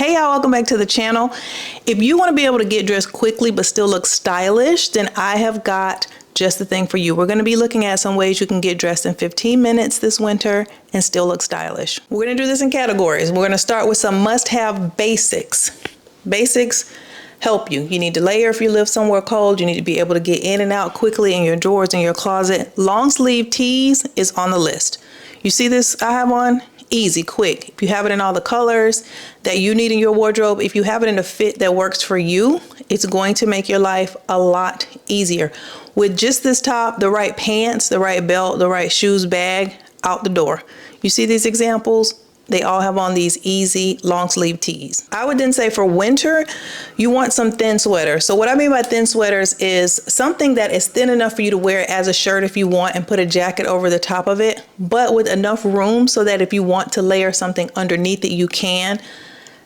Hey y'all, welcome back to the channel. If you want to be able to get dressed quickly but still look stylish, then I have got just the thing for you. We're going to be looking at some ways you can get dressed in 15 minutes this winter and still look stylish. We're going to do this in categories. We're going to start with some must-have basics. Basics help you. You need to layer if you live somewhere cold. You need to be able to get in and out quickly in your drawers, in your closet. Long sleeve tees is on the list. You see this I have on? Easy, quick. If you have it in all the colors that you need in your wardrobe, if you have it in a fit that works for you, it's going to make your life a lot easier. With just this top, the right pants, the right belt, the right shoes, bag, out the door. You see these examples? They all have on these easy long sleeve tees. I would then say for winter, you want some thin sweaters. So what I mean by thin sweaters is something that is thin enough for you to wear as a shirt if you want and put a jacket over the top of it, but with enough room so that if you want to layer something underneath it, you can.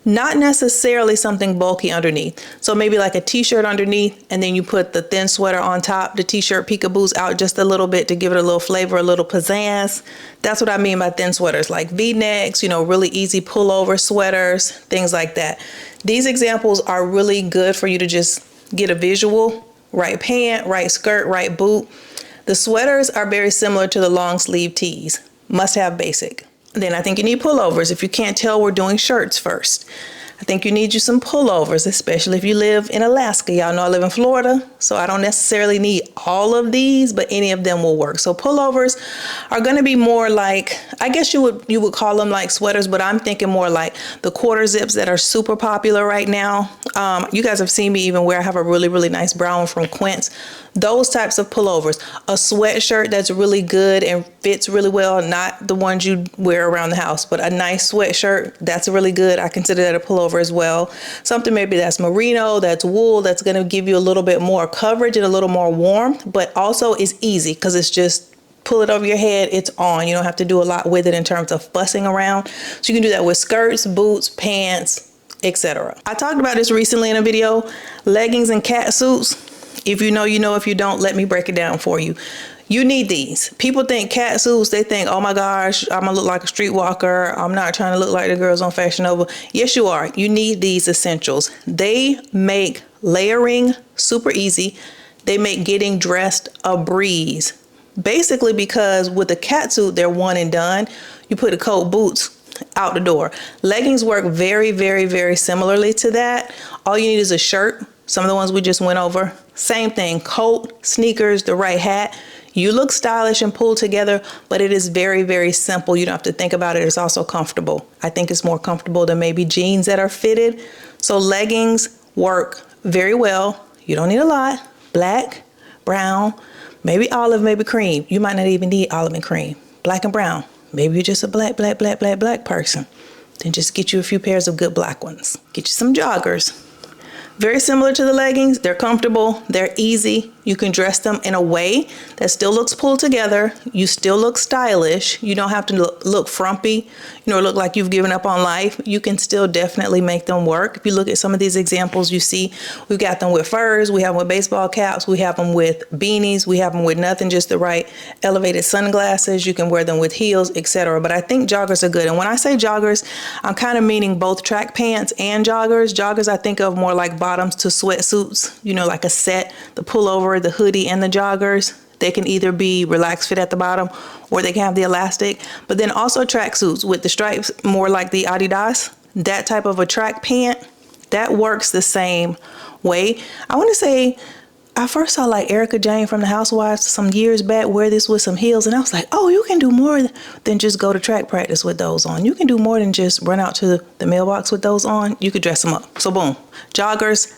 Not necessarily something bulky underneath. So maybe like a t-shirt underneath, and then you put the thin sweater on top, the t-shirt peekaboos out just a little bit to give it a little flavor, a little pizzazz. That's what I mean by thin sweaters, like V-necks, you know, really easy pullover sweaters, things like that. These examples are really good for you to just get a visual, right pant, right skirt, right boot. The sweaters are very similar to the long sleeve tees. Must have basic. Then I think you need pullovers. If you can't tell, we're doing shirts first. I think you need you some pullovers, especially if you live in Alaska. Y'all know I live in Florida, so I don't necessarily need all of these, but any of them will work. So pullovers are going to be more like, I guess you would call them like sweaters, but I'm thinking more like the quarter zips that are super popular right now. You guys have seen me even wear, I have a really, really nice brown one from Quince. Those types of pullovers. A sweatshirt that's really good and fits really well, not the ones you wear around the house, but a nice sweatshirt that's really good. I consider that a pullover as well. Something maybe that's merino, that's wool, that's going to give you a little bit more coverage and a little more warmth, but also is easy because it's just pull it over your head, it's on. You don't have to do a lot with it in terms of fussing around. So you can do that with skirts, boots, pants, etc. I talked about this recently in a video, leggings and catsuits. If you know, you know. If you don't, let me break it down for you. You need these. People think catsuits, they think, oh my gosh, I'm gonna look like a streetwalker. I'm not trying to look like the girls on Fashion Nova. Yes, you are. You need these essentials. They make layering super easy. They make getting dressed a breeze. Basically because with a catsuit, they're one and done. You put a coat, boots, out the door. Leggings work very, very, very similarly to that. All you need is a shirt. Some of the ones we just went over. Same thing, coat, sneakers, the right hat. You look stylish and pulled together, but it is very, very simple. You don't have to think about it. It's also comfortable. I think it's more comfortable than maybe jeans that are fitted. So leggings work very well. You don't need a lot. Black, brown, maybe olive, maybe cream. You might not even need olive and cream. Black and brown. Maybe you're just a black person. Then just get you a few pairs of good black ones. Get you some joggers. Very similar to the leggings. They're comfortable, they're easy. You can dress them in a way that still looks pulled together. You still look stylish. You don't have to look frumpy, you know, look like you've given up on life. You can still definitely make them work. If you look at some of these examples, you see we've got them with furs, we have them with baseball caps, we have them with beanies, we have them with nothing, just the right elevated sunglasses. You can wear them with heels, etc. But I think joggers are good. And when I say joggers, I'm kind of meaning both track pants and joggers. Joggers I think of more like bottoms to sweatsuits, you know, like a set, the pullover, the hoodie, and the joggers. They can either be relaxed fit at the bottom or they can have the elastic. But then also tracksuits with the stripes, more like the Adidas. That type of a track pant, that works the same way. I want to say I first saw like Erica Jane from the Housewives some years back wear this with some heels, and I was like, oh, you can do more than just go to track practice with those on. You can do more than just run out to the mailbox with those on. You could dress them up. So boom, joggers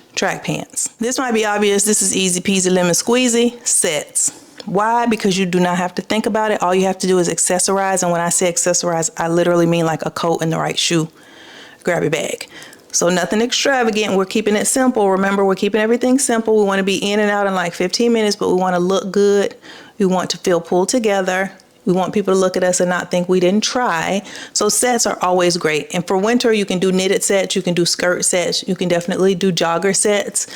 / track pants. This might be obvious. This is easy peasy lemon squeezy. Sets. Why? Because you do not have to think about it. All you have to do is accessorize. And when I say accessorize, I literally mean like a coat and the right shoe. Grab your bag. So nothing extravagant. We're keeping it simple. Remember, we're keeping everything simple. We want to be in and out in like 15 minutes, but we want to look good. We want to feel pulled together. We want people to look at us and not think we didn't try. So sets are always great. And for winter, you can do knitted sets. You can do skirt sets. You can definitely do jogger sets.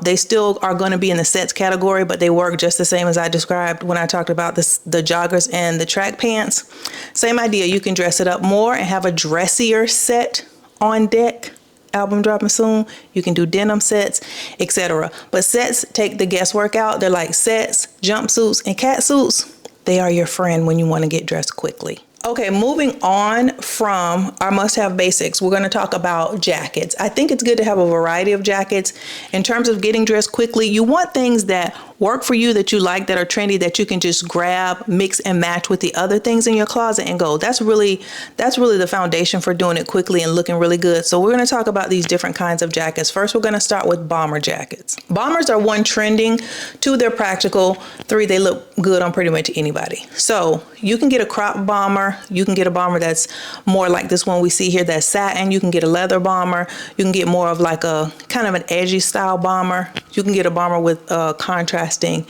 They still are going to be in the sets category, but they work just the same as I described when I talked about this, the joggers and the track pants. Same idea. You can dress it up more and have a dressier set on deck, album dropping soon. You can do denim sets, etc. But sets take the guesswork out. They're like sets, jumpsuits, and catsuits. They are your friend when you want to get dressed quickly. Okay, moving on from our must-have basics, we're going to talk about jackets. I think it's good to have a variety of jackets. In terms of getting dressed quickly, you want things that work for you, that you like, that are trendy, that you can just grab, mix and match with the other things in your closet and go. That's really the foundation for doing it quickly and looking really good. So we're going to talk about these different kinds of jackets. First, we're going to start with bomber jackets. Bombers are 1, trending, 2, they're practical, 3, they look good on pretty much anybody. So you can get a crop bomber. You can get a bomber that's more like this one we see here, that's satin. You can get a leather bomber. You can get more of like a kind of an edgy style bomber. You can get a bomber with contrasting,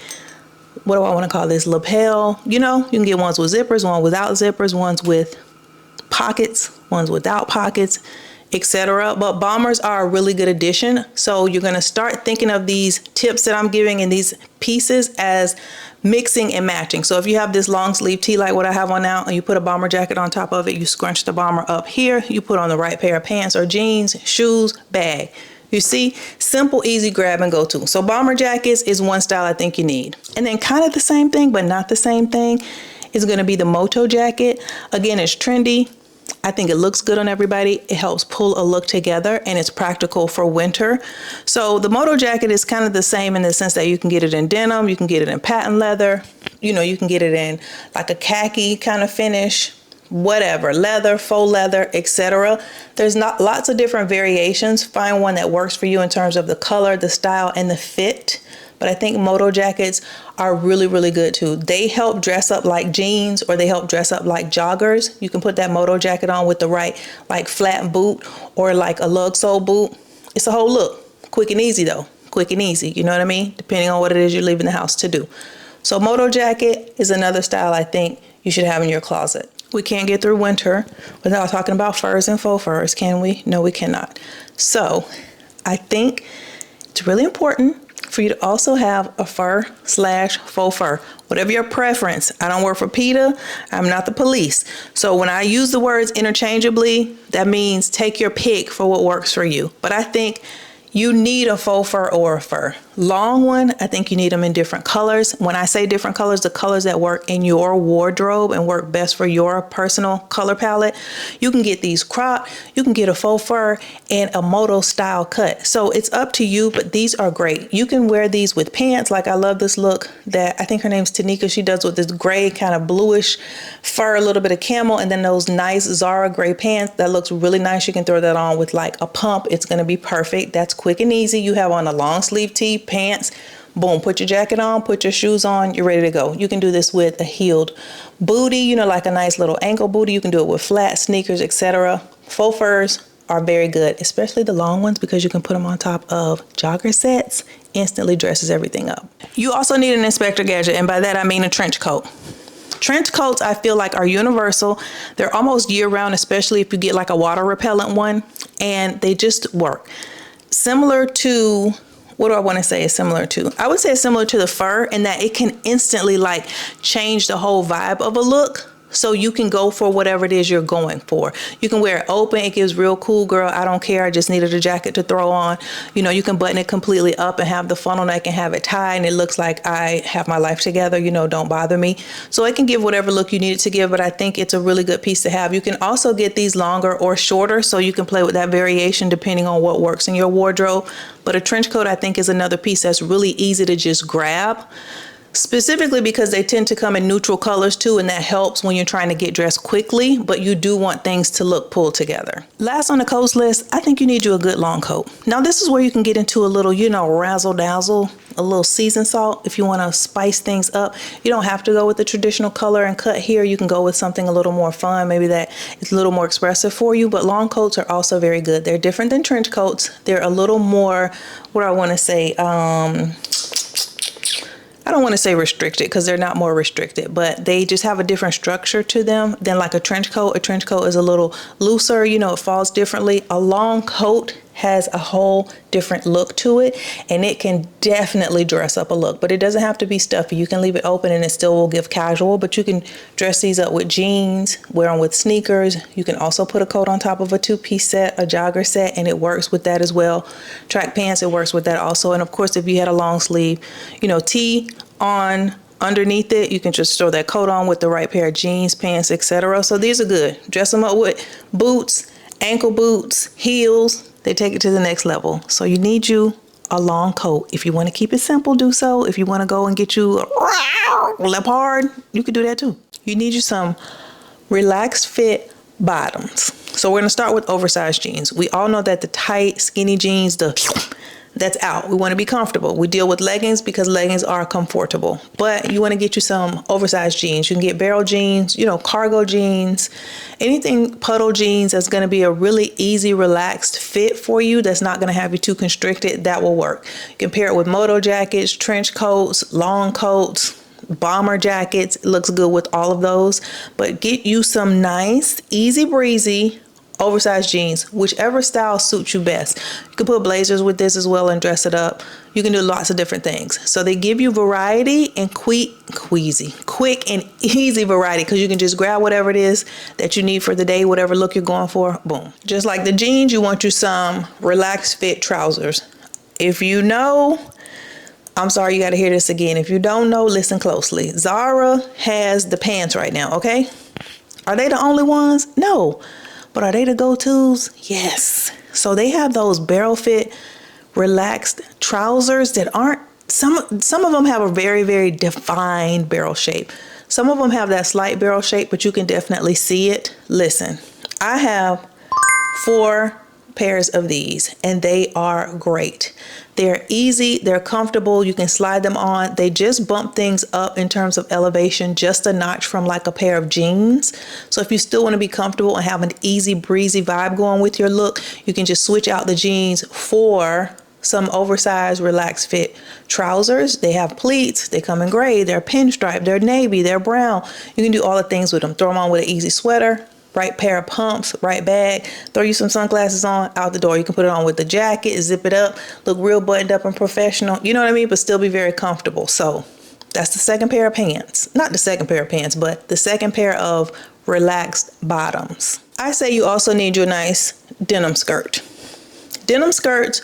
what do I want to call this, lapel. You know, you can get ones with zippers, one without zippers, ones with pockets, ones without pockets, etc. But bombers are a really good addition. So you're going to start thinking of these tips that I'm giving in these pieces as mixing and matching. So if you have this long sleeve tee like what I have on now, and you put a bomber jacket on top of it, you scrunch the bomber up here, you put on the right pair of pants or jeans, shoes, bag. You see, simple, easy grab and go to. So bomber jackets is one style I think you need. And then kind of the same thing, but not the same thing, is going to be the moto jacket. Again, it's trendy. I think it looks good on everybody. It helps pull a look together, and it's practical for winter. So the moto jacket is kind of the same in the sense that you can get it in denim, you can get it in patent leather, you know, you can get it in like a khaki kind of finish, whatever, leather, faux leather, etc. There's not lots of different variations. Find one that works for you in terms of the color, the style, and the fit. But I think moto jackets are really, really good too. They help dress up like jeans, or they help dress up like joggers. You can put that moto jacket on with the right like flat boot or like a lug sole boot. It's a whole look. Quick and easy though. Quick and easy, you know what I mean? Depending on what it is you're leaving the house to do. So moto jacket is another style I think you should have in your closet. We can't get through winter without talking about furs and faux furs, can we? No, we cannot. So I think it's really important for you to also have a fur/faux fur, whatever your preference. I don't work for PETA. I'm not the police. So when I use the words interchangeably, that means take your pick for what works for you. But I think you need a faux fur or a fur. Long one, I think you need them in different colors. When I say different colors, the colors that work in your wardrobe and work best for your personal color palette. You can get these cropped, you can get a faux fur and a moto style cut. So it's up to you, but these are great. You can wear these with pants. Like I love this look that I think her name's Tanika. She does with this gray kind of bluish fur, a little bit of camel, and then those nice Zara gray pants. That looks really nice. You can throw that on with like a pump. It's going to be perfect. That's quick and easy. You have on a long sleeve tee, pants, boom, put your jacket on, put your shoes on, you're ready to go. You can do this with a heeled booty, you know, like a nice little ankle booty. You can do it with flat sneakers, etc. Faux furs are very good, especially the long ones, because you can put them on top of jogger sets. Instantly dresses everything up. You also need an inspector gadget, and by that I mean a trench coat. Trench coats I feel like are universal. They're almost year round, especially if you get like a water repellent one, and they just work. Similar to, what do I want to say is similar to? I would say it's similar to the fur in that it can instantly like change the whole vibe of a look. So you can go for whatever it is you're going for. You can wear it open. It gives real cool girl, I don't care, I just needed a jacket to throw on. You know, you can button it completely up and have the funnel neck and have it tied, and it looks like I have my life together, you know, don't bother me. So it can give whatever look you need it to give, but I think it's a really good piece to have. You can also get these longer or shorter, so you can play with that variation depending on what works in your wardrobe. But a trench coat I think is another piece that's really easy to just grab. Specifically because they tend to come in neutral colors too, and that helps when you're trying to get dressed quickly, but you do want things to look pulled together. Last on the coats list, I think you need you a good long coat. Now this is where you can get into a little, you know, razzle dazzle, a little seasoned salt if you want to spice things up. You don't have to go with the traditional color and cut here. You can go with something a little more fun, maybe that is a little more expressive for you, but long coats are also very good. They're different than trench coats. They're a little more, what do I want to say, I don't want to say restricted because they're not more restricted, but they just have a different structure to them than like a trench coat. A trench coat is a little looser, you know, it falls differently. A long coat has a whole different look to it, and it can definitely dress up a look, but it doesn't have to be stuffy. You can leave it open and it still will give casual, but you can dress these up with jeans, wear them with sneakers. You can also put a coat on top of a two-piece set, a jogger set, and it works with that as well. Track pants, it works with that also. And of course, if you had a long sleeve, you know, tee on underneath it, you can just throw that coat on with the right pair of jeans, pants, etc. So these are good. Dress them up with boots, ankle boots, heels. They take it to the next level. So you need you a long coat. If you want to keep it simple, do so. If you want to go and get you a leopard, you could do that too. You need you some relaxed fit bottoms. So we're going to start with oversized jeans. We all know that the tight, skinny jeans, that's out. We want to be comfortable. We deal with leggings because leggings are comfortable, but you want to get you some oversized jeans. You can get barrel jeans, you know, cargo jeans, anything puddle jeans that's going to be a really easy, relaxed fit for you. That's not going to have you too constricted. That will work. You can pair it with moto jackets, trench coats, long coats, bomber jackets. It looks good with all of those, but get you some nice, easy breezy, oversized jeans, whichever style suits you best. You can put blazers with this as well and dress it up. You can do lots of different things. So they give you variety and quick and easy variety, because you can just grab whatever it is that you need for the day, whatever look you're going for, boom. Just like the jeans, you want you some relaxed fit trousers. If you know, I'm sorry, you got to hear this again. If you don't know, listen closely. Zara has the pants right now, okay? Are they the only ones? No. But are they the go-tos? Yes. So they have those barrel fit, relaxed trousers that aren't, some of them have a very, very defined barrel shape. Some of them have that slight barrel shape, but you can definitely see it. Listen, I have 4 pairs of these and they are great. They're easy, they're comfortable, you can slide them on. They just bump things up in terms of elevation just a notch from like a pair of jeans. So if you still want to be comfortable and have an easy breezy vibe going with your look, you can just switch out the jeans for some oversized relaxed fit trousers. They have pleats, they come in gray, they're pinstripe, they're navy, they're brown. You can do all the things with them. Throw them on with an easy sweater, right pair of pumps, right bag, throw you some sunglasses on, out the door. You can put it on with the jacket, zip it up, look real buttoned up and professional, you know what I mean, but still be very comfortable. So that's the second pair of pants. Not the second pair of pants, but the second pair of relaxed bottoms. I say you also need your nice denim skirt. Denim skirts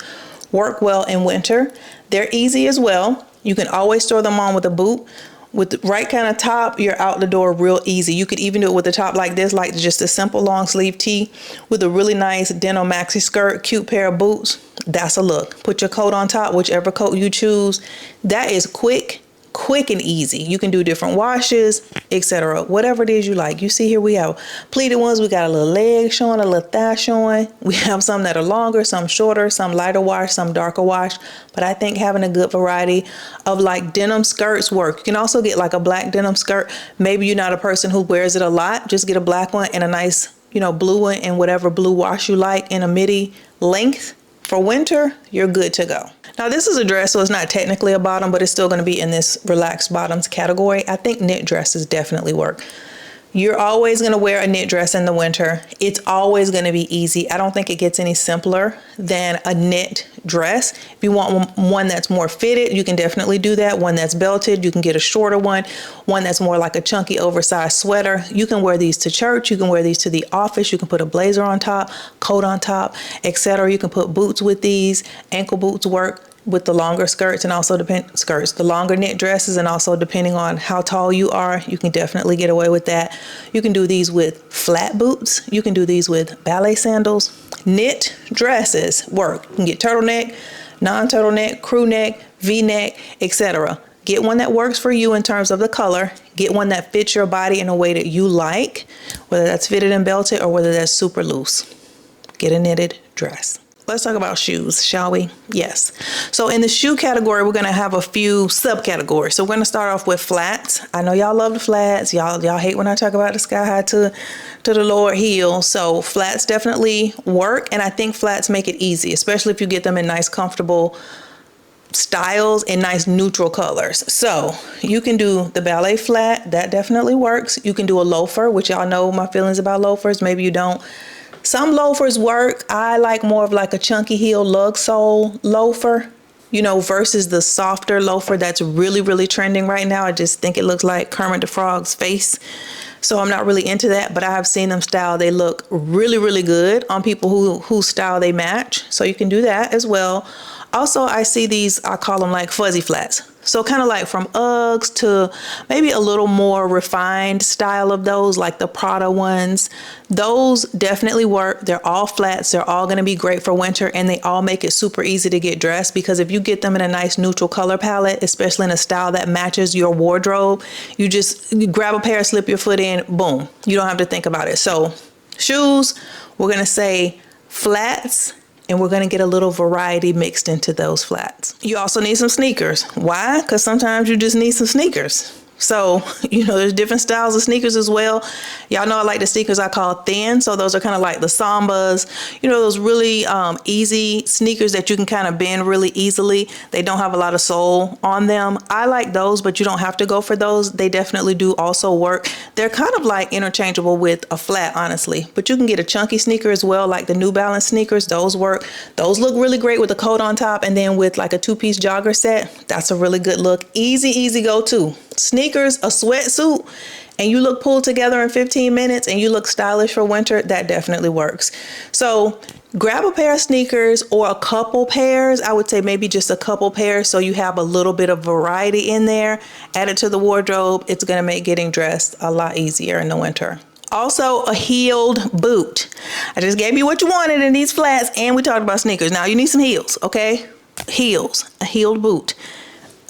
work well in winter. They're easy as well. You can always throw them on with a boot. With the right kind of top, you're out the door real easy. You could even do it with a top like this, like just a simple long sleeve tee with a really nice Denim Maxi skirt, cute pair of boots. That's a look. Put your coat on top, whichever coat you choose. That is quick and easy. You can do different washes, etc. Whatever it is you like. You see here we have pleated ones. We got a little leg showing, a little thigh showing. We have some that are longer, some shorter, some lighter wash, some darker wash. But I think having a good variety of like denim skirts work. You can also get like a black denim skirt. Maybe you're not a person who wears it a lot. Just get a black one and a nice, you know, blue one and whatever blue wash you like in a midi length. For winter, you're good to go. Now this is a dress, so it's not technically a bottom, but it's still going to be in this relaxed bottoms category. I think knit dresses definitely work. You're always going to wear a knit dress in the winter. It's always going to be easy. I don't think it gets any simpler than a knit dress. If you want one that's more fitted, you can definitely do that. One that's belted, you can get a shorter one. One that's more like a chunky oversized sweater. You can wear these to church. You can wear these to the office. You can put a blazer on top, coat on top, etc. You can put boots with these. Ankle boots work with the longer skirts and also the longer knit dresses, and also depending on how tall you are, you can definitely get away with that. You can do these with flat boots. You can do these with ballet sandals. Knit dresses work. You can get turtleneck, non-turtleneck, crew neck, V-neck, etc. Get one that works for you in terms of the color. Get one that fits your body in a way that you like, whether that's fitted and belted or whether that's super loose. Get a knitted dress. Let's talk about shoes, shall we? Yes. So in the shoe category, we're going to have a few subcategories. So we're going to start off with flats. I know y'all love the flats. Y'all hate when I talk about the sky high to the lower heel. So flats definitely work. And I think flats make it easy, especially if you get them in nice, comfortable styles and nice neutral colors. So you can do the ballet flat. That definitely works. You can do a loafer, which y'all know my feelings about loafers. Maybe you don't. Some loafers work. I like more of like a chunky heel lug sole loafer, you know, versus the softer loafer that's really, really trending right now. I just think it looks like Kermit the Frog's face. So I'm not really into that, but I have seen them style. They look really, really good on people whose style they match. So you can do that as well. Also, I see these, I call them like fuzzy flats. So kind of like from Uggs to maybe a little more refined style of those, like the Prada ones. Those definitely work. They're all flats. They're all going to be great for winter, and they all make it super easy to get dressed, because if you get them in a nice neutral color palette, especially in a style that matches your wardrobe, you just grab a pair, slip your foot in, boom. You don't have to think about it. So shoes, we're going to say flats, and we're going to get a little variety mixed into those flats. You also need some sneakers. Why? Because sometimes you just need some sneakers. So, you know, there's different styles of sneakers as well. Y'all know I like the sneakers I call thin. So those are kind of like the Sambas, you know, those really easy sneakers that you can kind of bend really easily. They don't have a lot of sole on them. I like those, but you don't have to go for those. They definitely do also work. They're kind of like interchangeable with a flat, honestly. But you can get a chunky sneaker as well, like the New Balance sneakers. Those work. Those look really great with a coat on top, and then with like a two-piece jogger set. That's a really good look. Easy go-to. Sneakers, a sweatsuit, and you look pulled together in 15 minutes and you look stylish for winter. That definitely works. So grab a pair of sneakers or a couple pairs. I would say maybe just a couple pairs, so you have a little bit of variety in there. Add it to the wardrobe. It's going to make getting dressed a lot easier in the winter. Also, a heeled boot. I just gave you what you wanted in these flats, and we talked about sneakers. Now you need some heels, okay? Heels, a heeled boot.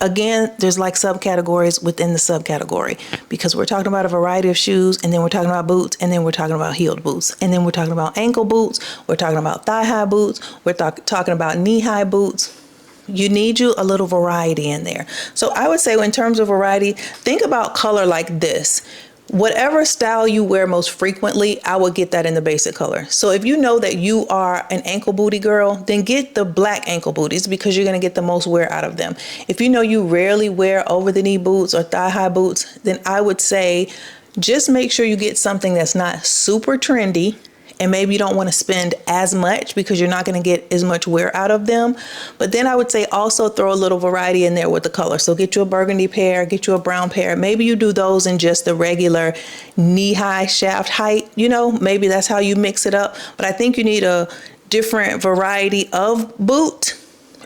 Again, there's like subcategories within the subcategory, because we're talking about a variety of shoes, and then we're talking about boots, and then we're talking about heeled boots, and then we're talking about ankle boots, we're talking about thigh-high boots, we're talking about knee-high boots. You need you a little variety in there. So I would say in terms of variety, think about color like this. Whatever style you wear most frequently, I would get that in the basic color. So if you know that you are an ankle booty girl, then get the black ankle booties, because you're going to get the most wear out of them. If you know you rarely wear over the knee boots or thigh high boots, then I would say just make sure you get something that's not super trendy, and maybe you don't want to spend as much because you're not going to get as much wear out of them. But then I would say also throw a little variety in there with the color. So get you a burgundy pair, get you a brown pair. Maybe you do those in just the regular knee-high shaft height. You know, maybe that's how you mix it up. But I think you need a different variety of boot,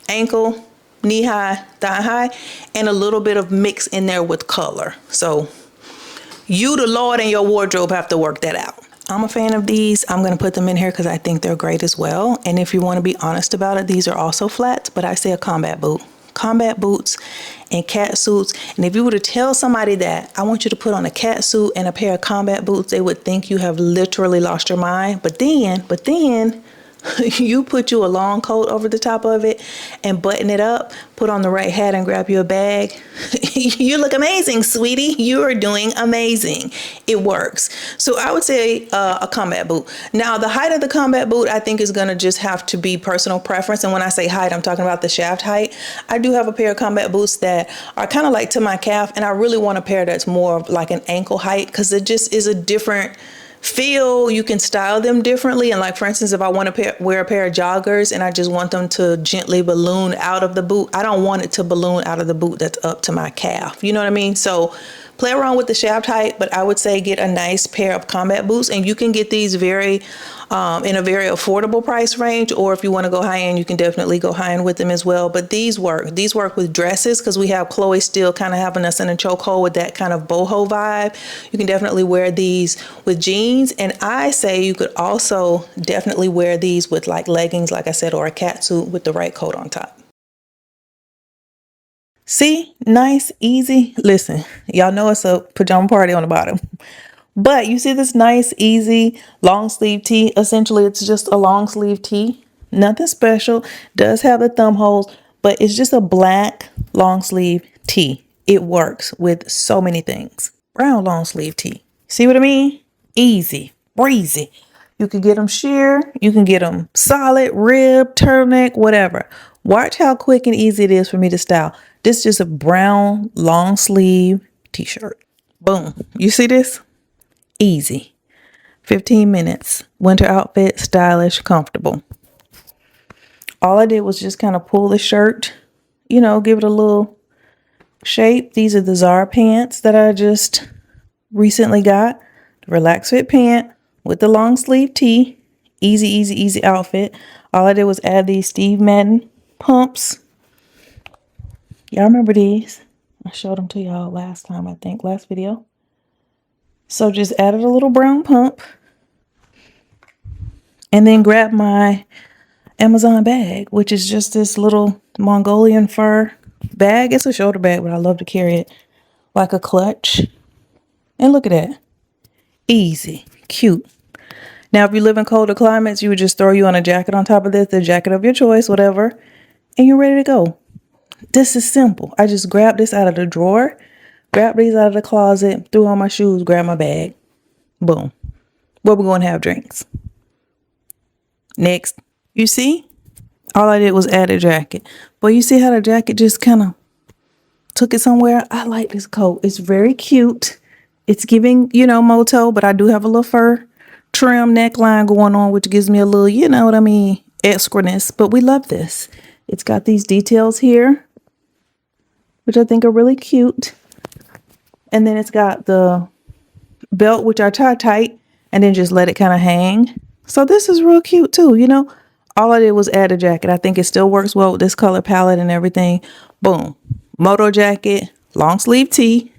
ankle, knee-high, thigh-high, and a little bit of mix in there with color. So you, the Lord, and your wardrobe have to work that out. I'm a fan of these. I'm going to put them in here because I think they're great as well. And if you want to be honest about it, these are also flats, but I say a combat boot. Combat boots and cat suits. And if you were to tell somebody that I want you to put on a cat suit and a pair of combat boots, they would think you have literally lost your mind. But then you put you a long coat over the top of it and button it up, put on the right hat and grab you a bag. You look amazing, sweetie. You are doing amazing. It works. So I would say a combat boot. Now, the height of the combat boot, I think, is going to just have to be personal preference. And when I say height, I'm talking about the shaft height. I do have a pair of combat boots that are kind of like to my calf, and I really want a pair that's more of like an ankle height, because it just is a different feel. You can style them differently. And like, for instance, if I want to wear a pair of joggers and I just want them to gently balloon out of the boot, I don't want it to balloon out of the boot that's up to my calf. You know what I mean? So play around with the shaft height, but I would say get a nice pair of combat boots, and you can get these in a very affordable price range, or if you want to go high end, you can definitely go high end with them as well. But these work with dresses, because we have Chloe still kind of having us in a chokehold with that kind of boho vibe. You can definitely wear these with jeans, and I say you could also definitely wear these with like leggings, like I said, or a catsuit with the right coat on top. See, nice, easy. Listen, y'all know it's a pajama party on the bottom. But you see this nice, easy long sleeve tee. Essentially, it's just a long sleeve tee. Nothing special. Does have the thumb holes, but it's just a black long sleeve tee. It works with so many things. Brown long sleeve tee. See what I mean? Easy, breezy. You can get them sheer. You can get them solid, rib, turtleneck, whatever. Watch how quick and easy it is for me to style. This is just a brown long sleeve t-shirt. Boom. You see this? Easy. 15 minutes. Winter outfit, stylish, comfortable. All I did was just kind of pull the shirt, you know, give it a little shape. These are the Zara pants that I just recently got. The relaxed fit pant with the long sleeve tee. Easy, easy, easy outfit. All I did was add these Steve Madden pumps. Y'all remember these? I showed them to y'all last time, I think, last video. So just added a little brown pump. And then grab my Amazon bag, which is just this little Mongolian fur bag. It's a shoulder bag, but I love to carry it like a clutch. And look at that. Easy. Cute. Now, if you live in colder climates, you would just throw you on a jacket on top of this, the jacket of your choice, whatever, and you're ready to go. This is simple. I just grabbed this out of the drawer, grabbed these out of the closet, threw on my shoes, grabbed my bag. Boom. Where we going to have drinks? Next. You see? All I did was add a jacket. But you see how the jacket just kind of took it somewhere? I like this coat. It's very cute. It's giving, you know, moto, but I do have a little fur trim neckline going on, which gives me a little, you know what I mean, extraness. But we love this. It's got these details here, which I think are really cute. And then it's got the belt, which I tie tight and then just let it kind of hang. So this is real cute too, you know. All I did was add a jacket. I think it still works well with this color palette and everything. Boom. Moto jacket, long sleeve tee,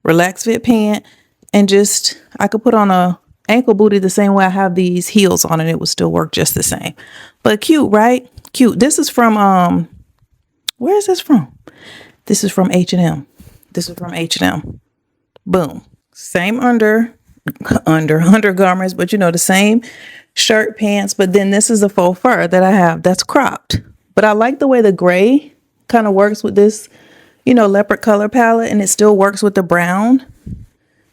relaxed fit pant, and just, I could put on a ankle booty the same way I have these heels on and it would still work just the same. But cute, right? Cute. This is from, where is this from? This is from H&M. This is from H&M. Boom. Same undergarments, but you know, the same shirt, pants. But then this is a faux fur that I have that's cropped. But I like the way the gray kind of works with this, you know, leopard color palette, and it still works with the brown.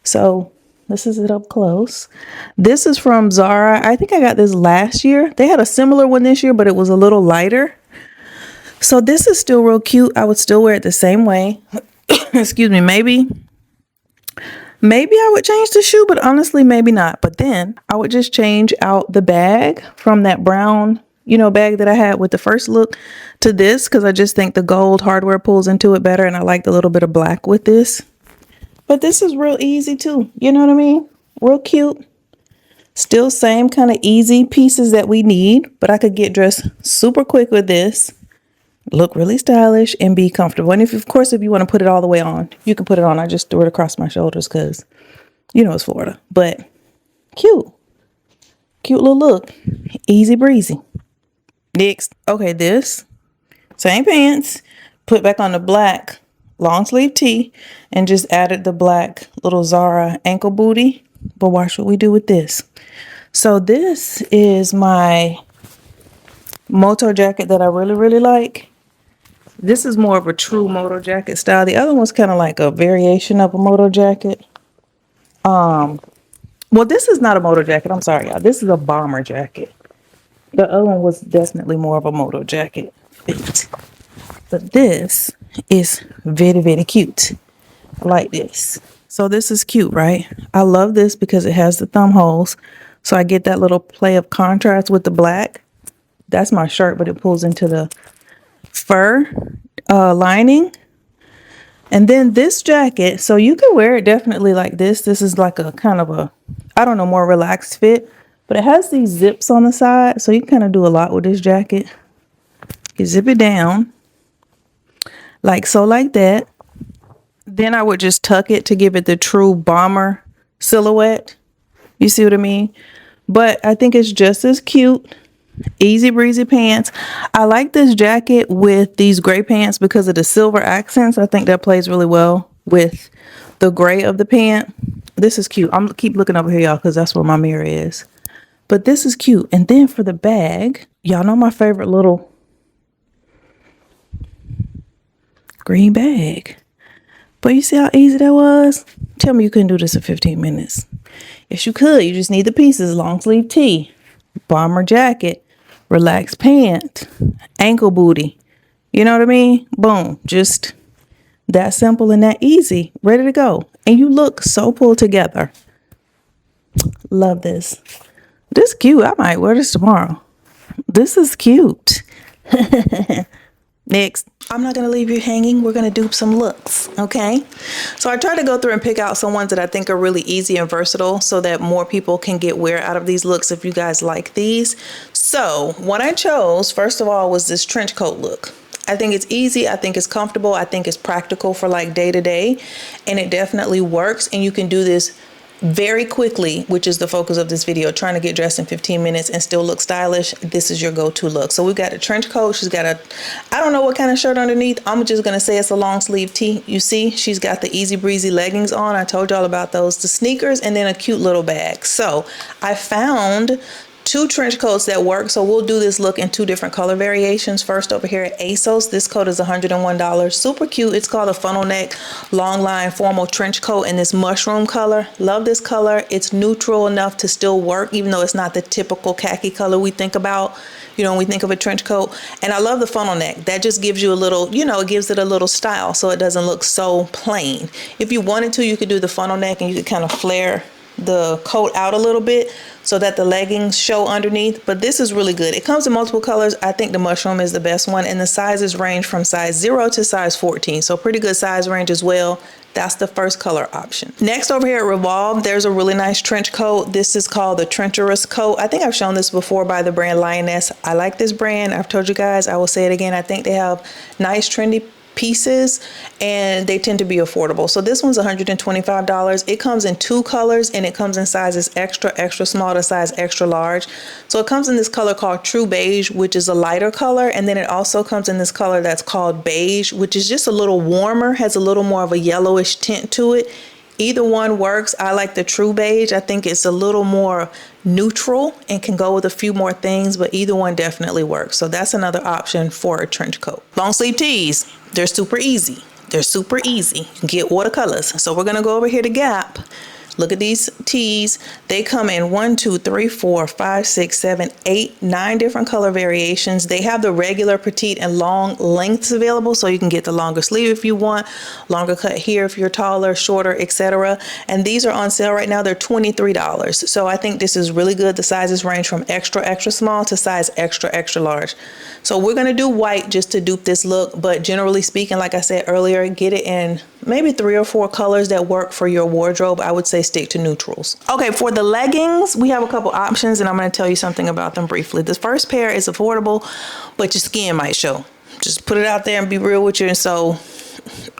So this is it up close. This is from Zara. I think I got this last year. They had a similar one this year, but it was a little lighter. So this is still real cute. I would still wear it the same way. Excuse me. Maybe I would change the shoe, but honestly, maybe not. But then I would just change out the bag from that brown, you know, bag that I had with the first look to this, because I just think the gold hardware pulls into it better. And I like the little bit of black with this. But this is real easy too. You know what I mean? Real cute. Still same kind of easy pieces that we need, but I could get dressed super quick with this, look really stylish, and be comfortable. And of course, if you want to put it all the way on, you can put it on. I just threw it across my shoulders because, you know, it's Florida. But cute. Cute little look. Easy breezy. Next. Okay, this. Same pants. Put back on the black long sleeve tee and just added the black little Zara ankle booty. But watch what we do with this. So this is my moto jacket that I really, really like. This is more of a true moto jacket style. The other one's kind of like a variation of a moto jacket. Well, this is not a moto jacket. I'm sorry, y'all. This is a bomber jacket. The other one was definitely more of a moto jacket fit. But this is very, very cute. I like this. So this is cute, right? I love this because it has the thumb holes. So I get that little play of contrast with the black. That's my shirt, but it pulls into the fur lining. And then this jacket, so you can wear it definitely like this. This is like a kind of a, I don't know, more relaxed fit. But it has these zips on the side. So you can kind of do a lot with this jacket. You zip it down. Like so, like that. Then I would just tuck it to give it the true bomber silhouette. You see what I mean? But I think it's just as cute. Easy breezy pants. I like this jacket with these gray pants because of the silver accents. I think that plays really well with the gray of the pant. This is cute. I'm gonna keep looking over here, y'all, because that's where my mirror is. But this is cute. And then for the bag, y'all know my favorite little green bag. But you see how easy that was? Tell me you couldn't do this in 15 minutes. Yes, you could. You just need the pieces. Long sleeve tee, bomber jacket, relaxed pant, ankle booty. You know what I mean? Boom. Just that simple and that easy. Ready to go. And you look so pulled together. Love this. This is cute. I might wear this tomorrow. This is cute. Next. I'm not going to leave you hanging. We're going to dupe some looks, okay? So I try to go through and pick out some ones that I think are really easy and versatile so that more people can get wear out of these looks if you guys like these. So what I chose, first of all, was this trench coat look. I think it's easy. I think it's comfortable. I think it's practical for like day to day, and it definitely works. And you can do this very quickly, which is the focus of this video, trying to get dressed in 15 minutes and still look stylish. This is your go-to look. So we've got a trench coat. She's got a, I don't know what kind of shirt underneath. I'm just going to say it's a long sleeve tee. You see, she's got the easy breezy leggings on. I told y'all about those, the sneakers, and then a cute little bag. So I found two trench coats that work. So we'll do this look in two different color variations. First, over here at ASOS, this coat is $101. Super cute. It's called a funnel neck long line formal trench coat in this mushroom color. Love this color. It's neutral enough to still work, even though it's not the typical khaki color we think about, you know, when we think of a trench coat. And I love the funnel neck. That just gives you a little, you know, it gives it a little style so it doesn't look so plain. If you wanted to, you could do the funnel neck and you could kind of flare the coat out a little bit so that the leggings show underneath, but this is really good. It comes in multiple colors. I think the mushroom is the best one, and the sizes range from size 0 to size 14, so pretty good size range as well. That's the first color option. Next, over here at Revolve, there's a really nice trench coat. This is called the Trencherous coat. I think I've shown this before by the brand Lioness. I like this brand. I've told you guys, I will say it again. I think they have nice trendy pieces and they tend to be affordable. So this one's $125. It comes in two colors and it comes in sizes extra small to size extra large. So it comes in this color called True Beige, which is a lighter color, and then it also comes in this color that's called Beige, which is just a little warmer, has a little more of a yellowish tint to it. Either one works. I like the True Beige. I think it's a little more neutral and can go with a few more things, but either one definitely works. So that's another option for a trench coat. Long sleeve tees, they're super easy. They're super easy. You can get watercolors. So we're gonna go over here to Gap. Look at these tees. They come in 1, 2, 3, 4, 5, 6, 7, 8, 9 different color variations. They have the regular petite and long lengths available, so you can get the longer sleeve if you want, longer cut here if you're taller, shorter, etc. And these are on sale right now. They're $23. So I think this is really good. The sizes range from extra small to size extra large. So we're gonna do white just to dupe this look, but generally speaking, like I said earlier, get it in maybe 3 or 4 colors that work for your wardrobe. I would say stick to neutrals. Okay, for the leggings, we have a couple options and I'm going to tell you something about them briefly. This first pair is affordable, but your skin might show. Just put it out there and be real with you. And so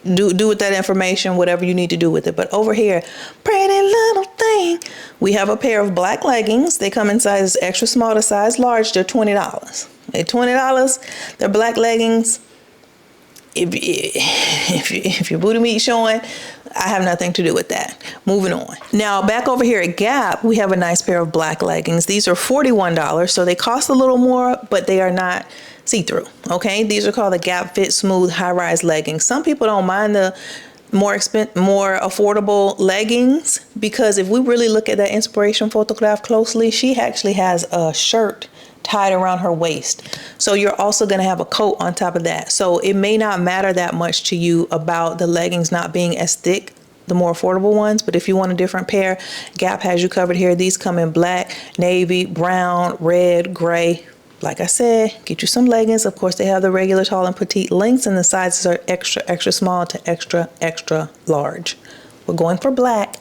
do with that information whatever you need to do with it. But over here, pretty little thing, we have a pair of black leggings. They come in sizes extra small to size large. They're $20. They're $20. They're black leggings. If your booty meat showing, I have nothing to do with that. Moving on. Now back over here at Gap, we have a nice pair of black leggings. These are $41, so they cost a little more, but they are not see-through. Okay, these are called the Gap Fit Smooth High-Rise Leggings. Some people don't mind the more affordable leggings, because if we really look at that inspiration photograph closely, she actually has a shirt tied around her waist. So you're also going to have a coat on top of that. So it may not matter that much to you about the leggings not being as thick, the more affordable ones, but if you want a different pair, Gap has you covered here. These come in black, navy, brown, red, gray. Like I said, get you some leggings. Of course, they have the regular tall and petite lengths, and the sizes are extra small to extra large. We're going for black,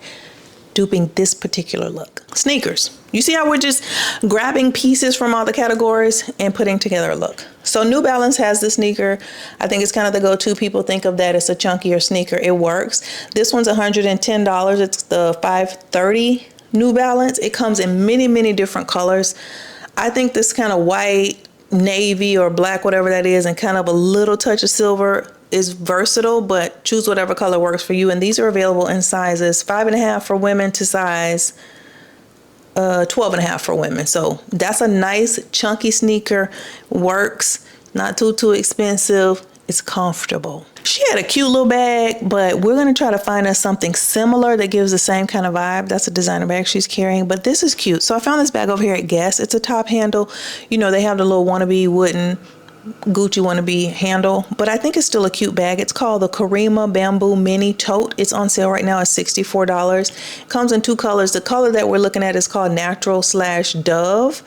duping this particular look. Sneakers. You see how we're just grabbing pieces from all the categories and putting together a look. So New Balance has the sneaker. I think it's kind of the go-to. People think of that as a chunkier sneaker. It works. This one's $110. It's the 530 New Balance. It comes in many different colors. I think this kind of white, navy, or black, whatever that is, and kind of a little touch of silver is versatile, but choose whatever color works for you. And these are available in sizes 5.5 for women to size 12.5 for women. So that's a nice chunky sneaker. Works, not too expensive. It's comfortable. She had a cute little bag, but we're going to try to find us something similar that gives the same kind of vibe. That's a designer bag she's carrying, but this is cute. So I found this bag over here at Guess. It's a top handle. You know, they have the little wannabe wooden Gucci wannabe handle, but I think it's still a cute bag. It's called the Karima Bamboo Mini Tote. It's on sale right now at $64. It comes in two colors. The color that we're looking at is called Natural / Dove.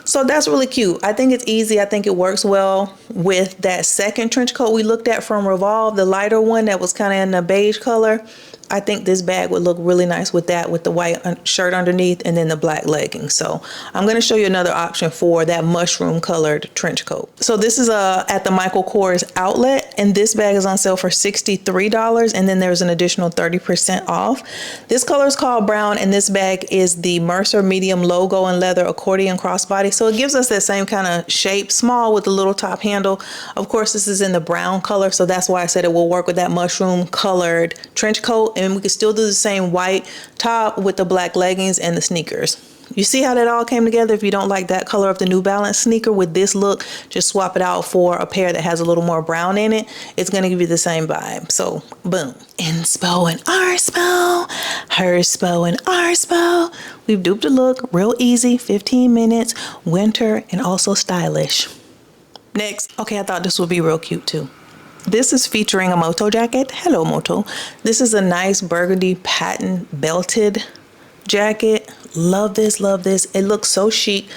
So that's really cute. I think it's easy. I think it works well with that second trench coat we looked at from Revolve, the lighter one that was kind of in the beige color. I think this bag would look really nice with that, with the white shirt underneath and then the black leggings. So I'm going to show you another option for that mushroom colored trench coat. So this is at the Michael Kors outlet, and this bag is on sale for $63, and then there's an additional 30% off. This color is called brown, and this bag is the Mercer medium logo and leather accordion crossbody. So it gives us that same kind of shape, small with a little top handle. Of course, this is in the brown color, so that's why I said it will work with that mushroom colored trench coat. And we could still do the same white top with the black leggings and the sneakers. You see how that all came together? If you don't like that color of the New Balance sneaker with this look, just swap it out for a pair that has a little more brown in it. It's going to give you the same vibe. So boom. Inspo and Arspo, Herspo and Arspo. We've duped a look, real easy, 15 minutes, winter, and also stylish. Next. Okay, I thought this would be real cute too. This is featuring a moto jacket. Hello, moto. This is a nice burgundy patent belted jacket. Love this, love this. It looks so chic.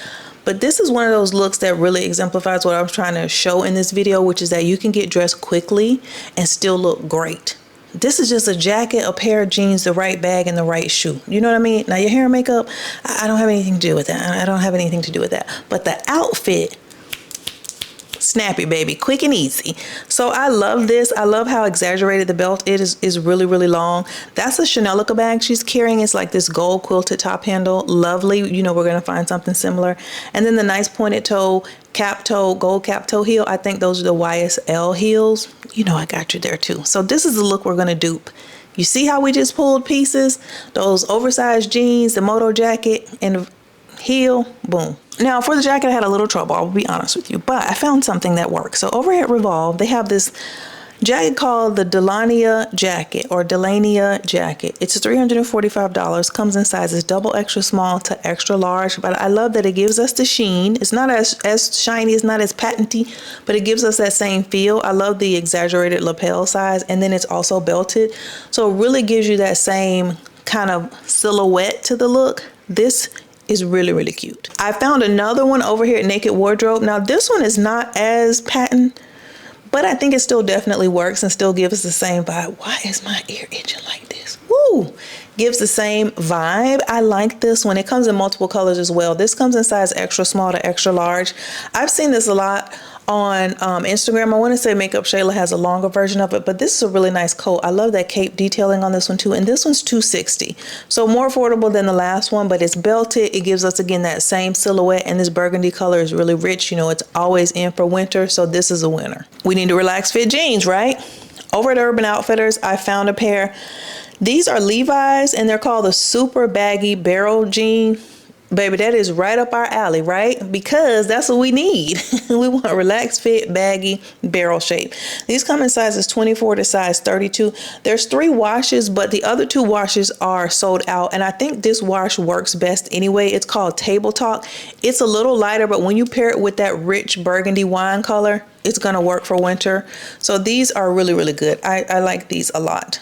But this is one of those looks that really exemplifies what I was trying to show in this video, which is that you can get dressed quickly and still look great. This is just a jacket, a pair of jeans, the right bag, and the right shoe. You know what I mean? Now your hair and makeup, I don't have anything to do with that. I don't have anything to do with that. But the outfit, snappy, baby, quick and easy. So I love this. I love how exaggerated the belt is really, really long. That's a Chanel bag she's carrying. It's like this gold quilted top handle. Lovely. You know, we're going to find something similar. And then the nice pointed toe, cap toe, gold cap toe heel. I think those are the YSL heels. You know, I got you there too. So this is the look we're going to dupe. You see how we just pulled pieces? Those oversized jeans, the moto jacket, and the heel, boom. Now for the jacket, I had a little trouble, I'll be honest with you, but I found something that works. So over here at Revolve, they have this jacket called the Delania jacket or Delania jacket. It's $345, comes in sizes double extra small to extra large, but I love that it gives us the sheen. It's not as shiny, it's not as patenty, but it gives us that same feel. I love the exaggerated lapel size, and then it's also belted. So it really gives you that same kind of silhouette to the look. This is really, really cute. I found another one over here at Naked Wardrobe. Now this one is not as patent, but I think it still definitely works and still gives us the same vibe. Why is my ear itching like this? Woo! Gives the same vibe. I like this one. It comes in multiple colors as well. This comes in size extra small to extra large. I've seen this a lot on Instagram. I want to say Makeup Shayla has a longer version of it, but this is a really nice coat. I love that cape detailing on this one too, and this one's $260, so more affordable than the last one, but it's belted. It gives us again that same silhouette, and this burgundy color is really rich. You know, it's always in for winter, so this is a winner. We need to relax fit jeans, right? Over at Urban Outfitters, I found a pair. These are Levi's, and they're called the super baggy barrel jean. Baby, that is right up our alley, right? Because that's what we need. We want relaxed fit, baggy, barrel shape. These come in sizes 24 to size 32. There's 3 washes, but the other 2 washes are sold out. And I think this wash works best anyway. It's called Table Talk. It's a little lighter, but when you pair it with that rich burgundy wine color, it's gonna work for winter. So these are really, really good. I like these a lot.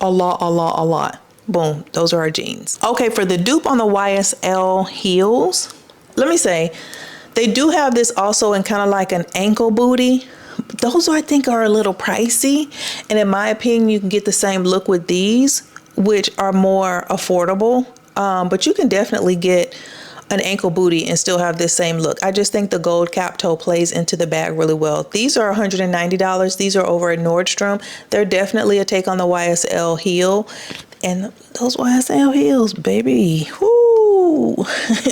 A lot. Boom, those are our jeans. Okay, for the dupe on the YSL heels, let me say, they do have this also in kind of like an ankle booty. Those I think are a little pricey. And in my opinion, you can get the same look with these, which are more affordable. But you can definitely get an ankle booty and still have this same look. I just think the gold cap toe plays into the bag really well. These are $190. These are over at Nordstrom. They're definitely a take on the YSL heel. And those YSL heels, baby, whoo,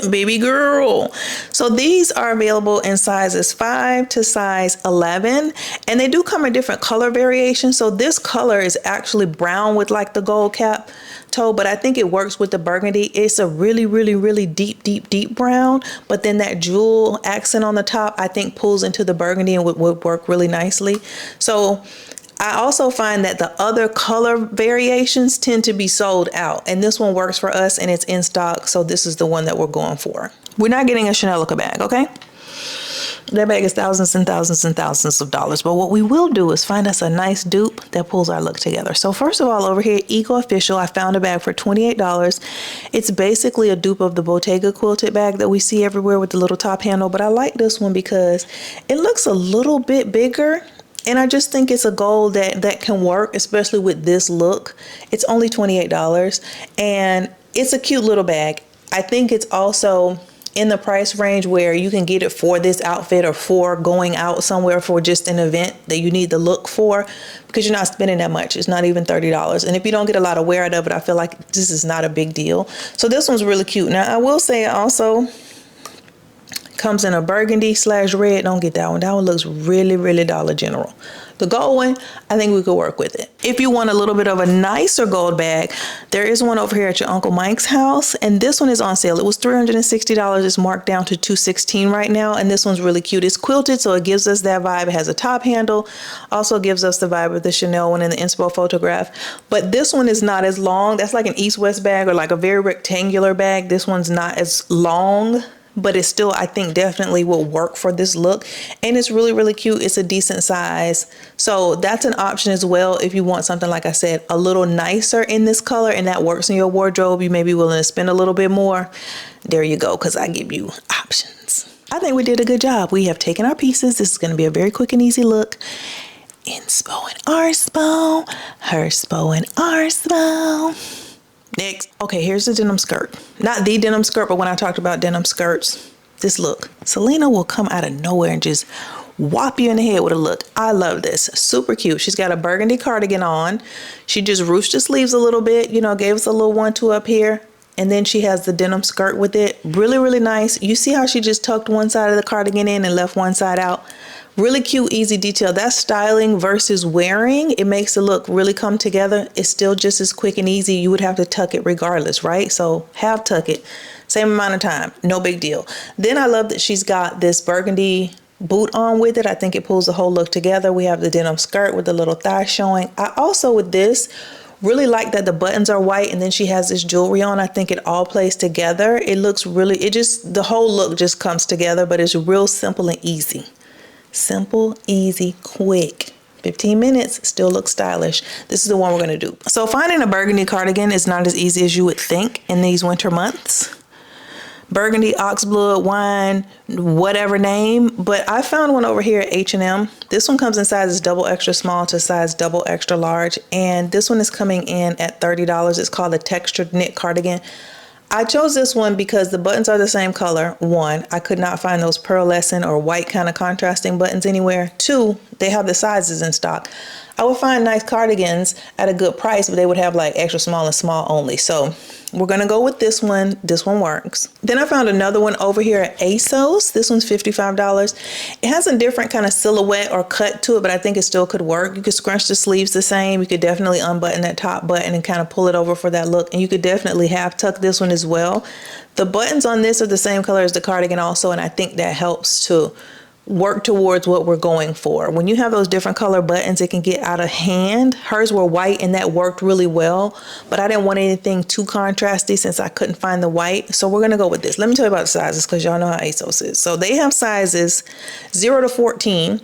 baby girl. So these are available in sizes 5 to size 11, and they do come in different color variations. So this color is actually brown with like the gold cap toe, but I think it works with the burgundy. It's a really, really, really deep brown, but then that jewel accent on the top, I think pulls into the burgundy and would work really nicely. So I also find that the other color variations tend to be sold out, and this one works for us and it's in stock, so this is the one that we're going for. We're not getting a Chanel bag, okay? That bag is thousands and thousands and thousands of dollars. But what we will do is find us a nice dupe that pulls our look together. So first of all, over here, Eco Official, I found a bag for $28. It's basically a dupe of the Bottega quilted bag that we see everywhere with the little top handle. But I like this one because it looks a little bit bigger. And I just think it's a gold that can work, especially with this look. It's only $28 and it's a cute little bag. I think it's also in the price range where you can get it for this outfit or for going out somewhere for just an event that you need the look for, because you're not spending that much. It's not even $30. And if you don't get a lot of wear out of it, I feel like this is not a big deal. So this one's really cute. Now I will say it also comes in a burgundy / red. Don't get that one. That one looks really, really Dollar General. The gold one, I think we could work with it. If you want a little bit of a nicer gold bag, there is one over here at your Uncle Mike's house, and this one is on sale. It was $360. It's marked down to $216 right now, and this one's really cute. It's quilted, so it gives us that vibe. It has a top handle, also gives us the vibe of the Chanel one in the inspo photograph. But this one is not as long. That's like an east-west bag or like a very rectangular bag. This one's not as long, but it still, I think, definitely will work for this look. And it's really, really cute. It's a decent size. So that's an option as well. If you want something, like I said, a little nicer in this color and that works in your wardrobe, you may be willing to spend a little bit more. There you go, because I give you options. I think we did a good job. We have taken our pieces. This is going to be a very quick and easy look. Inspo and Arspo, Herspo and Arspo. Next. Okay, here's the denim skirt. Not the denim skirt, but when I talked about denim skirts, this look. Selena will come out of nowhere and just whop you in the head with a look. I love this. Super cute. She's got a burgundy cardigan on. She just ruched the sleeves a little bit, you know, gave us a little 1-2 up here. And then she has the denim skirt with it. Really, really nice. You see how she just tucked one side of the cardigan in and left one side out? Really cute, easy detail. That's styling versus wearing. It makes the look really come together. It's still just as quick and easy. You would have to tuck it regardless, right? So have tuck it. Same amount of time. No big deal. Then I love that she's got this burgundy boot on with it. I think it pulls the whole look together. We have the denim skirt with the little thigh showing. I also, with this, really like that the buttons are white and then she has this jewelry on. I think it all plays together. It looks really, the whole look just comes together, but it's real simple and easy. Simple, easy, quick. 15 minutes, still looks stylish. This is the one we're gonna do. So finding a burgundy cardigan is not as easy as you would think in these winter months. Burgundy, oxblood, wine, whatever name, but I found one over here at H&M. This one comes in sizes double extra small to size double extra large, and this one is coming in at $30. It's called a textured knit cardigan. I chose this one because the buttons are the same color. 1, I could not find those pearlescent or white kind of contrasting buttons anywhere. 2, they have the sizes in stock. I would find nice cardigans at a good price, but they would have like extra small and small only. So we're gonna go with this one. This one works. Then I found another one over here at ASOS. This one's $55. It has a different kind of silhouette or cut to it, but I think it still could work. You could scrunch the sleeves the same. You could definitely unbutton that top button and kind of pull it over for that look. And you could definitely half tuck this one as well. The buttons on this are the same color as the cardigan also, and I think that helps to work towards what we're going for. When you have those different color buttons, it can get out of hand. Hers were white and that worked really well, but I didn't want anything too contrasty since I couldn't find the white. So we're gonna go with this. Let me tell you about the sizes because y'all know how ASOS is. So they have sizes 0 to 14.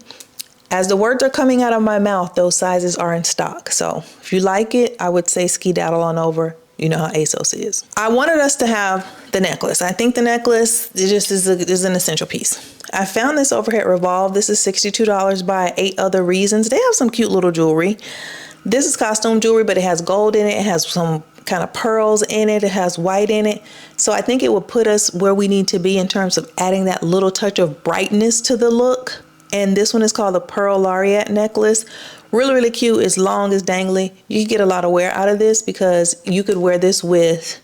As the words are coming out of my mouth, those sizes are in stock. So if you like it, I would say skedaddle on over. You know how ASOS is. I wanted us to have the necklace. I think the necklace just is an essential piece. I found this over here at Revolve. This is $62 by 8 other reasons. They have some cute little jewelry. This is costume jewelry, but it has gold in it. It has some kind of pearls in it. It has white in it. So I think it will put us where we need to be in terms of adding that little touch of brightness to the look. And this one is called the Pearl Laureate necklace. Really, really cute. It's long, it's dangly. You can get a lot of wear out of this because you could wear this with,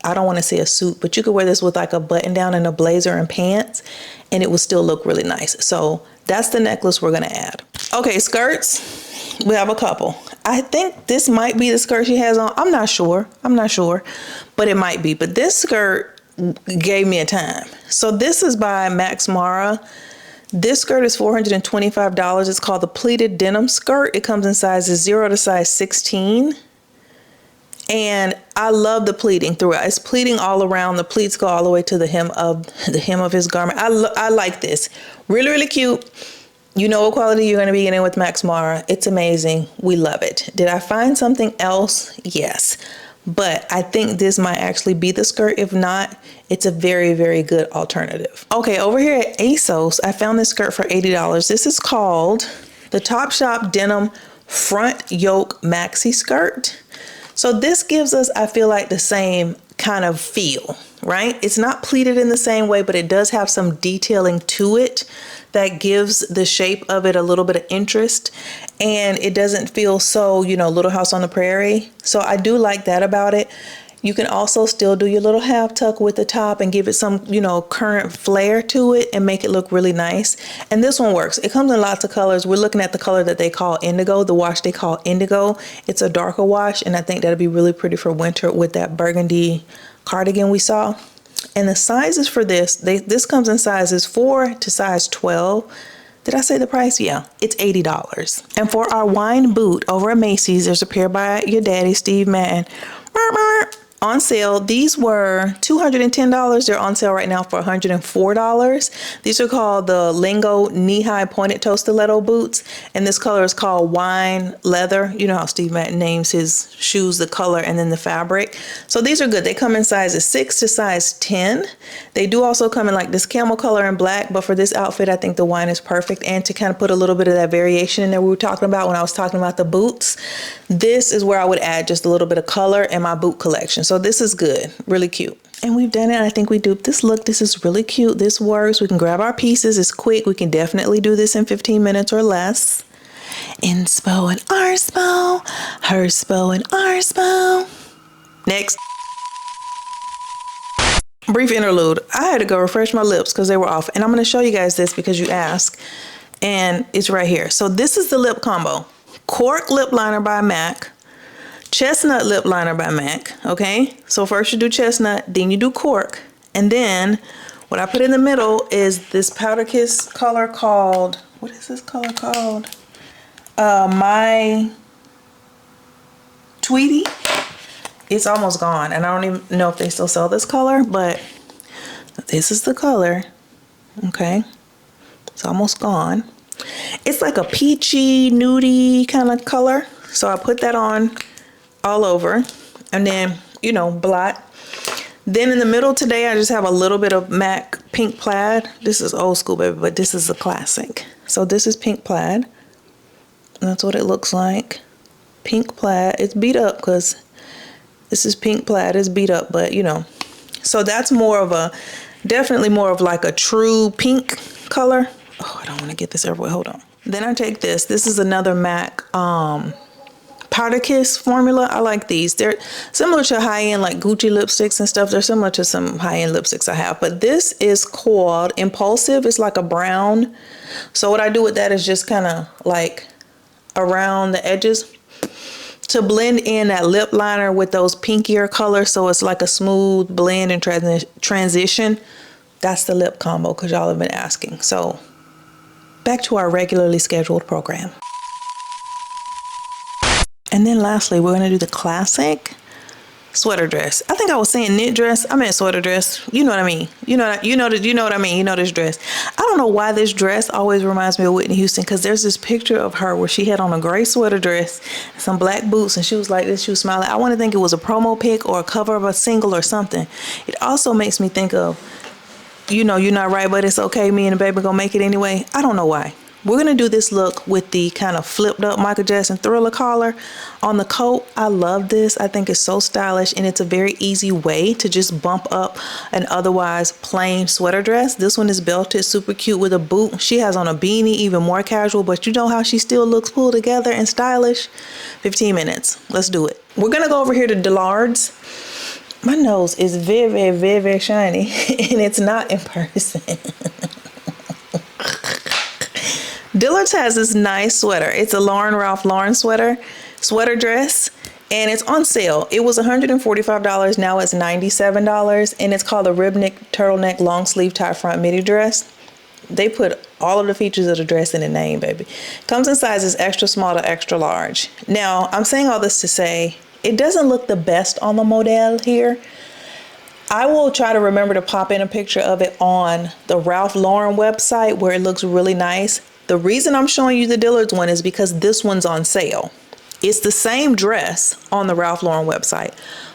I don't want to say a suit, but you could wear this with like a button down and a blazer and pants, and it will still look really nice. So that's the necklace we're going to add. Okay, skirts. We have a couple. I think this might be the skirt she has on. I'm not sure, but it might be. But this skirt gave me a time. So this is by Max Mara. This skirt is $425. It's called the pleated denim skirt. It comes in sizes 0 to size 16. And I love the pleating throughout. It's pleating all around. The pleats go all the way to the hem of his garment. I like this. Really, really cute. You know what quality you're going to be getting with Max Mara. It's amazing. We love it. Did I find something else? Yes. But I think this might actually be the skirt. If not, it's a very, very good alternative. Okay, over here at ASOS, I found this skirt for $80. This is called the Topshop Denim Front Yoke Maxi Skirt. So this gives us, I feel like, the same kind of feel, right? It's not pleated in the same way, but it does have some detailing to it that gives the shape of it a little bit of interest, and it doesn't feel so, you know, Little House on the Prairie. So I do like that about it. You can also still do your little half tuck with the top and give it some, you know, current flair to it and make it look really nice. And this one works. It comes in lots of colors. We're looking at the color that they call indigo, the wash they call indigo. It's a darker wash, and I think that'll be really pretty for winter with that burgundy cardigan we saw. And the sizes for this, this comes in sizes 4 to size 12. Did I say the price? Yeah, it's $80. And for our wine boot over at Macy's, there's a pair by your daddy, Steve Madden. On sale. These were $210. They're on sale right now for $104. These are called the Lingo knee-high pointed toe stiletto boots, and this color is called wine leather. You know how Steve Madden names his shoes, the color and then the fabric. So these are good. They come in sizes 6 to size 10. They do also come in like this camel color and black, but for this outfit, I think the wine is perfect. And to kind of put a little bit of that variation in there we were talking about when I was talking about the boots, this is where I would add just a little bit of color in my boot collection. So this is good, really cute. And we've done it. I think we duped this look. This is really cute. This works. We can grab our pieces. It's quick. We can definitely do this in 15 minutes or less. Inspo and Arspo, Herspo and Arspo. Next. Brief interlude. I had to go refresh my lips because they were off. And I'm going to show you guys this because you asked. And it's right here. So this is the lip combo. Cork lip liner by MAC. Chestnut lip liner by MAC, okay? So first you do chestnut, then you do cork, and then what I put in the middle is this powder kiss color called, what is this color called? My Tweety. It's almost gone, and I don't even know if they still sell this color, but this is the color, okay? It's almost gone. It's like a peachy, nudie kind of color, so I put that on all over, and then, you know, blot. Then in the middle today, I just have a little bit of MAC pink plaid. This is old school, baby, but this is a classic. So this is pink plaid. That's what it looks like. Pink plaid. It's beat up because this is pink plaid. It's beat up, but you know. So that's more of a, definitely more of like a true pink color. Oh, I don't want to get this everywhere. Hold on. Then I take this. This is another MAC Powder Kiss formula. I like these. They're similar to high-end like Gucci lipsticks and stuff. They're similar to some high-end lipsticks I have, but this is called Impulsive. It's like a brown. So what I do with that is just kind of like around the edges to blend in that lip liner with those pinkier colors, so it's like a smooth blend and transition. That's the lip combo because y'all have been asking. So back to our regularly scheduled program. And then lastly, we're going to do the classic sweater dress. I think I was saying knit dress. I meant sweater dress. You know what I mean. You know what I mean. You know this dress. I don't know why this dress always reminds me of Whitney Houston, because there's this picture of her where she had on a gray sweater dress, some black boots, and she was like this. She was smiling. I want to think it was a promo pic or a cover of a single or something. It also makes me think of, you know, You're Not Right, But It's Okay, Me and the Baby Gonna Make It Anyway. I don't know why. We're going to do this look with the kind of flipped up Michael Jackson Thriller collar on the coat. I love this. I think it's so stylish, and it's a very easy way to just bump up an otherwise plain sweater dress. This one is belted, super cute with a boot. She has on a beanie, even more casual, but you know how she still looks pulled together and stylish. 15 minutes. Let's do it. We're going to go over here to Dillard's. My nose is very, very, very, very shiny, and it's not in person. Dillard's has this nice sweater. It's a Ralph Lauren sweater dress, and it's on sale. It was $145. Now it's $97, and it's called a rib neck turtleneck long sleeve tie front midi dress. They put all of the features of the dress in the name, baby. Comes in sizes extra small to extra large. Now, I'm saying all this to say, It doesn't look the best on the model here. I will try to remember to pop in a picture of it on the Ralph Lauren website where it looks really nice. The reason I'm showing you the Dillard's one is because this one's on sale. It's the same dress on the Ralph Lauren website,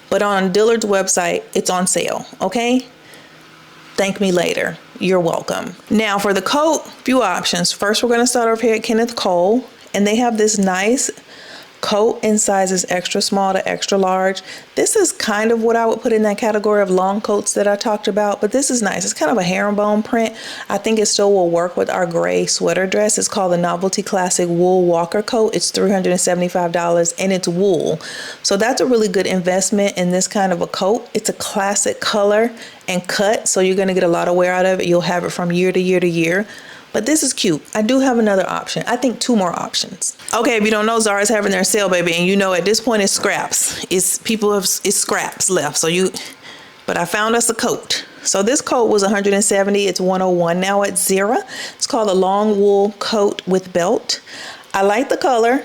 but on Dillard's website, it's on sale, okay? Thank me later. You're welcome. Now for the coat, few options. First, we're gonna start over here at Kenneth Cole, and they have this nice coat in sizes extra small to extra large. This is kind of what I would put in that category of long coats that I talked about, but this is nice. It's kind of a herringbone print. I think it still will work with our gray sweater dress. It's called the Novelty Classic Wool Walker Coat. It's $375 and it's wool. So that's a really good investment in this kind of a coat. It's a classic color and cut, so you're gonna get a lot of wear out of it. You'll have it from year to year to year. But this is cute. I do have another option. I think 2 more options. Okay, if you don't know, Zara's having their sale, baby, and you know at this point it's scraps. It's scraps left. But I found us a coat. So this coat was $170. It's $101 now at Zara. It's called a long wool coat with belt. I like the color.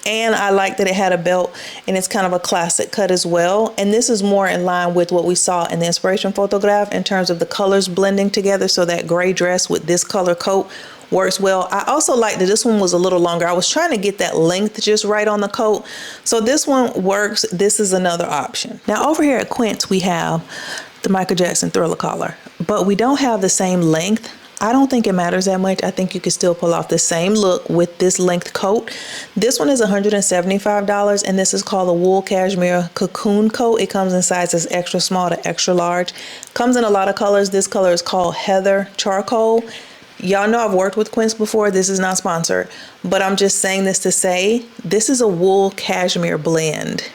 And I like that it had a belt, and it's kind of a classic cut as well. And this is more in line with what we saw in the inspiration photograph in terms of the colors blending together. So that gray dress with this color coat works well. I also like that this one was a little longer. I was trying to get that length just right on the coat. So this one works. This is another option. Now over here at Quince, we have the Michael Jackson Thriller collar, but we don't have the same length. I don't think it matters that much. I think you can still pull off the same look with this length coat. This one is $175, and this is called a wool cashmere cocoon coat. It comes in sizes extra small to extra large. Comes in a lot of colors. This color is called Heather Charcoal. Y'all know I've worked with Quince before. This is not sponsored, but I'm just saying this to say this is a wool cashmere blend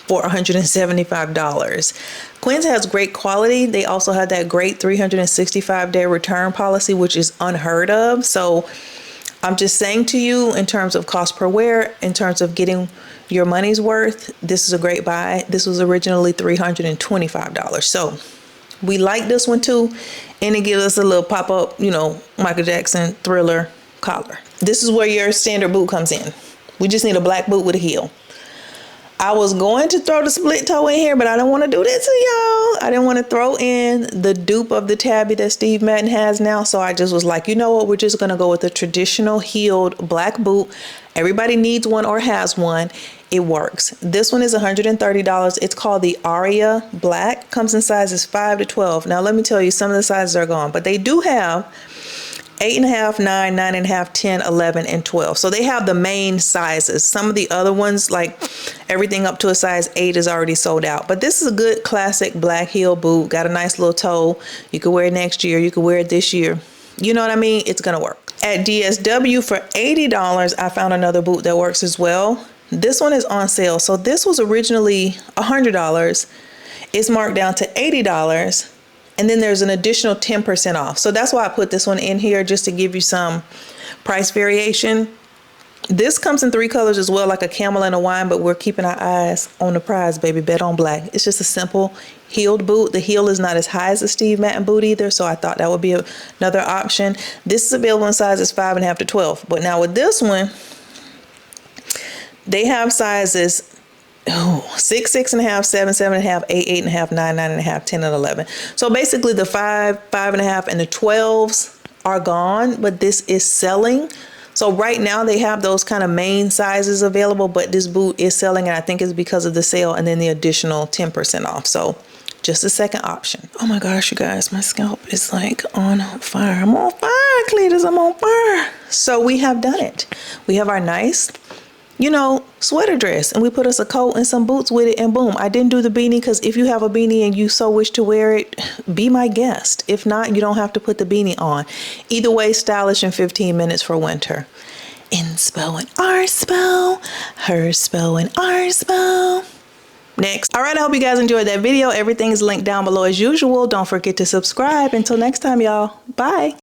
for $175. Quince has great quality. They also have that great 365-day return policy, which is unheard of. So I'm just saying to you, in terms of cost per wear, in terms of getting your money's worth, this is a great buy. This was originally $325. So we like this one too. And it gives us a little pop-up, you know, Michael Jackson Thriller collar. This is where your standard boot comes in. We just need a black boot with a heel. I was going to throw the split toe in here, but I don't want to do that to y'all. I didn't want to throw in the dupe of the tabby that Steve Madden has now. So I just was like, you know what? We're just going to go with the traditional heeled black boot. Everybody needs one or has one. It works. This one is $130. It's called the Aria Black. Comes in sizes 5 to 12. Now, let me tell you, some of the sizes are gone, but they do have 8.5, 9, 9.5, 10, 11, and 12. So they have the main sizes. Some of the other ones, like everything up to a size 8, is already sold out. But this is a good classic black heel boot. Got a nice little toe. You could wear it next year. You could wear it this year. You know what I mean? It's going to work. At DSW for $80, I found another boot that works as well. This one is on sale. So this was originally $100. It's marked down to $80. And then there's an additional 10% off. So that's why I put this one in here, just to give you some price variation. This comes in 3 colors as well, like a camel and a wine, but we're keeping our eyes on the prize, baby. Bet on black. It's just a simple heeled boot. The heel is not as high as the Steve Madden boot either, so I thought that would be another option. This is available in sizes 5.5 to 12. But now with this one, they have sizes 6, 6.5, 7, 7.5, 8, 8.5, 9, 9.5, 10, and 11. So basically the 5, 5.5, and the 12s are gone, but this is selling. So right now they have those kind of main sizes available, but this boot is selling, and I think it's because of the sale and then the additional 10% off. So just a second option. Oh my gosh, you guys, my scalp is like on fire. I'm on fire, Cletus, I'm on fire. So we have done it. We have our nice, you know, sweater dress, and we put us a coat and some boots with it, and boom. I didn't do the beanie because if you have a beanie and you so wish to wear it, be my guest. If not, you don't have to put the beanie on. Either way, stylish in 15 minutes for winter. Inspo and Arspo, Herspo and Arspo. Next. All right, I hope you guys enjoyed that video. Everything is linked down below as usual. Don't forget to subscribe. Until next time, y'all. Bye.